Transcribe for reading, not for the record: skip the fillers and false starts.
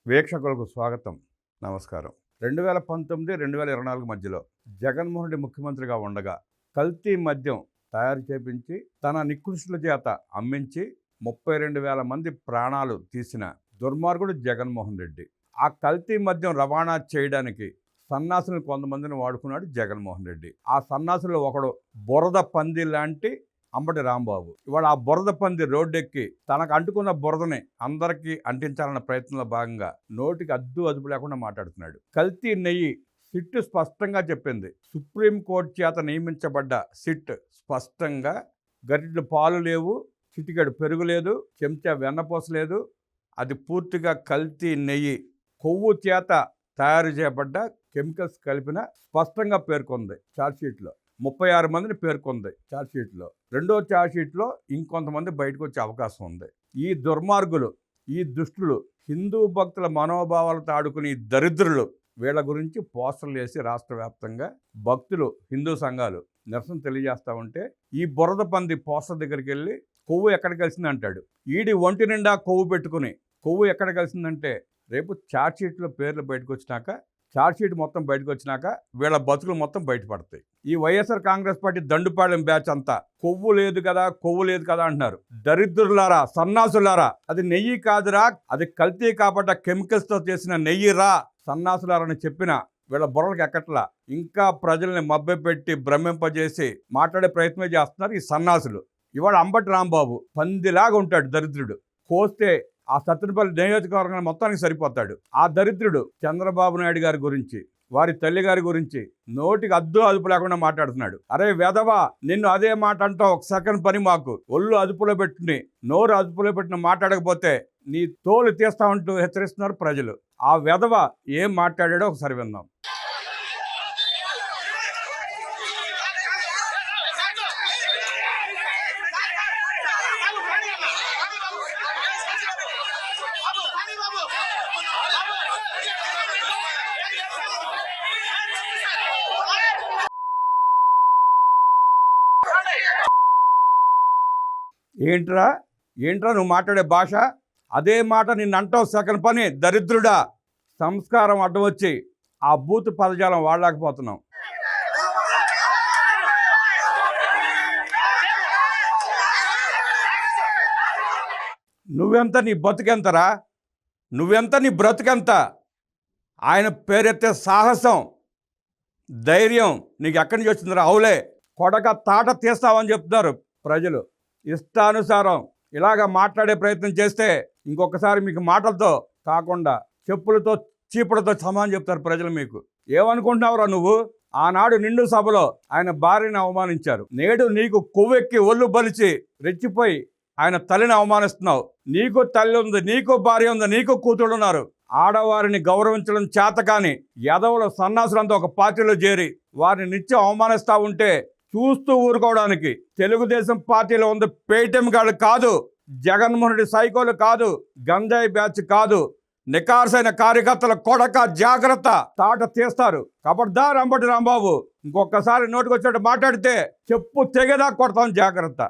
వీక్షకులకు స్వాగతం, నమస్కారం. 2019, 2024 మధ్యలో జగన్మోహన్ రెడ్డి ముఖ్యమంత్రిగా ఉండగా కల్తీ మద్యం తయారు చేపించి తన నికృష్టుల చేత అమ్మించి 32,000 మంది ప్రాణాలు తీసిన దుర్మార్గుడు జగన్మోహన్ రెడ్డి. ఆ కల్తీ మద్యం రవాణా చేయడానికి సన్నాసులను కొంతమందిని వాడుకున్నాడు జగన్మోహన్ రెడ్డి. ఆ సన్నాసులు ఒకడు బురద పంది లాంటి అంబటి రాంబాబు. ఇవాళ ఆ బురద పంది రోడ్డెక్కి తనకు అంటుకున్న బురదని అందరికీ అంటించాలన్న ప్రయత్నంలో భాగంగా నోటికి అదుపు లేకుండా మాట్లాడుతున్నాడు. కల్తీ నెయ్యి సిట్ స్పష్టంగా చెప్పింది. సుప్రీంకోర్టు చేత నియమించబడ్డ సిట్ స్పష్టంగా గరిటెడు పాలు లేవు, చిటికెడు పెరుగు లేదు, చెంచా వెన్నపూస లేదు, అది పూర్తిగా కల్తీ నెయ్యి, కొవ్వు చేత తయారు చేయబడ్డ కెమికల్స్ కలిపిన స్పష్టంగా పేర్కొంది ఛార్జ్షీట్లో. 36 మందిని పేర్కొంది ఛార్జ్షీట్లో. రెండో ఛార్జ్షీట్లో ఇంకొంతమంది బయటకు వచ్చే అవకాశం ఉంది. ఈ దుర్మార్గులు, ఈ దుష్టులు, హిందూ భక్తుల మనోభావాలతో ఆడుకుని దరిద్రులు, వీళ్ళ గురించి పోస్టర్లు వేసి రాష్ట్ర వ్యాప్తంగా భక్తులు, హిందూ సంఘాలు నిరసన తెలియజేస్తూ ఉంటే ఈ బురద పంది పోస్టర్ దగ్గరికి వెళ్ళి కొవ్వు ఎక్కడ కలిసింది అంటాడు. ఈడి ఒంటి నిండా కొవ్వు పెట్టుకుని కొవ్వు ఎక్కడ కలిసిందంటే రేపు ఛార్జ్షీట్లో పేర్లు బయటకు వచ్చినాక, ఛార్జ్షీట్ మొత్తం బయటకు వచ్చినాక వీళ్ళ బతుకులు మొత్తం బయటపడతాయి. ఈ వైఎస్ఆర్ కాంగ్రెస్ పార్టీ దండుపాళెం బ్యాచ్ అంతా కొవ్వు లేదు కదా అంటున్నారు. దరిద్రులారా, సన్నాసులారా, అది నెయ్యి కాదురా, అది కల్తీ కాబట్ట కెమికల్స్తో చేసిన నెయ్యిరా సన్నాసులారని చెప్పిన వీళ్ళ బుర్రలకు ఎక్కట్లా. ఇంకా ప్రజల్ని మభ్యపెట్టి భ్రమింపజేసి మాట్లాడే ప్రయత్నమే చేస్తున్నారు ఈ సన్నాసులు. ఇవాళ అంబటి రాంబాబు పందిలాగా ఉంటాడు దరిద్రుడు. కోస్తే ఆ సత్తెనపల్లి నియోజకవర్గం మొత్తానికి సరిపోతాడు. ఆ దరిద్రుడు చంద్రబాబు నాయుడు గారి గురించి, వారి తల్లి గారి గురించి నోటికి అదుపు లేకుండా మాట్లాడుతున్నాడు. అరే వెధవా, నిన్ను అదే మాట అంటావు, ఒక సెకండ్ పని మాకు, ఒళ్ళు అదుపులో పెట్టుకుని నోరు అదుపులో పెట్టిన మాట్లాడకపోతే నీ తోలు తీస్తామంటూ హెచ్చరిస్తున్నారు ప్రజలు. ఆ వెధవ ఏం మాట్లాడాడో ఒకసారి విందాం. ఏంట్రా నువ్వు మాట్లాడే భాష? అదే మాట నిన్ను అంటావు సెకండ్ పని, దరిద్రుడా. సంస్కారం అడ్డం వచ్చి ఆ బూత్ పదజాలం వాడలేకపోతున్నాం. నువ్వెంత, నీ బతుకెంతరా? నువ్వెంత, నీ బ్రతుకెంత? ఆయన పేరెత్తే సాహసం, ధైర్యం నీకు ఎక్కడి నుంచి వచ్చిందిరా? అవులే కొడక తాట తీస్తావని చెప్తున్నారు ప్రజలు. ఇష్టానుసారం ఇలాగ మాట్లాడే ప్రయత్నం చేస్తే ఇంకొకసారి మీకు మాటలతో కాకుండా చెప్పులతో, చీపులతో సమానం చెప్తారు ప్రజలు. మీకు ఏమనుకుంటున్నావురా నువ్వు? ఆనాడు నిండు సభలో ఆయన భార్యని అవమానించారు. నేడు నీకు కొవ్వెక్కి ఒళ్ళు బలిచి రెచ్చిపోయి ఆయన తల్లిని అవమానిస్తున్నావు. నీకు తల్లి ఉంది, నీకు భార్య ఉంది, నీకు కూతుళ్ళు ఉన్నారు. ఆడవారిని గౌరవించడం చేతకాని యాదవుల సన్నాసులంతా ఒక పార్టీలో చేరి వారిని నిత్యం అవమానిస్తూ ఉంటే చూస్తూ ఊరుకోవడానికి తెలుగుదేశం పార్టీలో ఉంది పేటీఎం గాళ్ళు కాదు, జగన్మోహన్ రెడ్డి సైకోలు కాదు, గంజాయి బ్యాచ్ కాదు, నికార్సైన కార్యకర్తల కొడక జాగ్రత్త, తాట తీస్తారు. కబడ్దార్ అంబటి రాంబాబు, ఇంకొకసారి నోటికి వచ్చినట్టు మాట్లాడితే చెప్పు తెగేదా కొడతాం, జాగ్రత్త.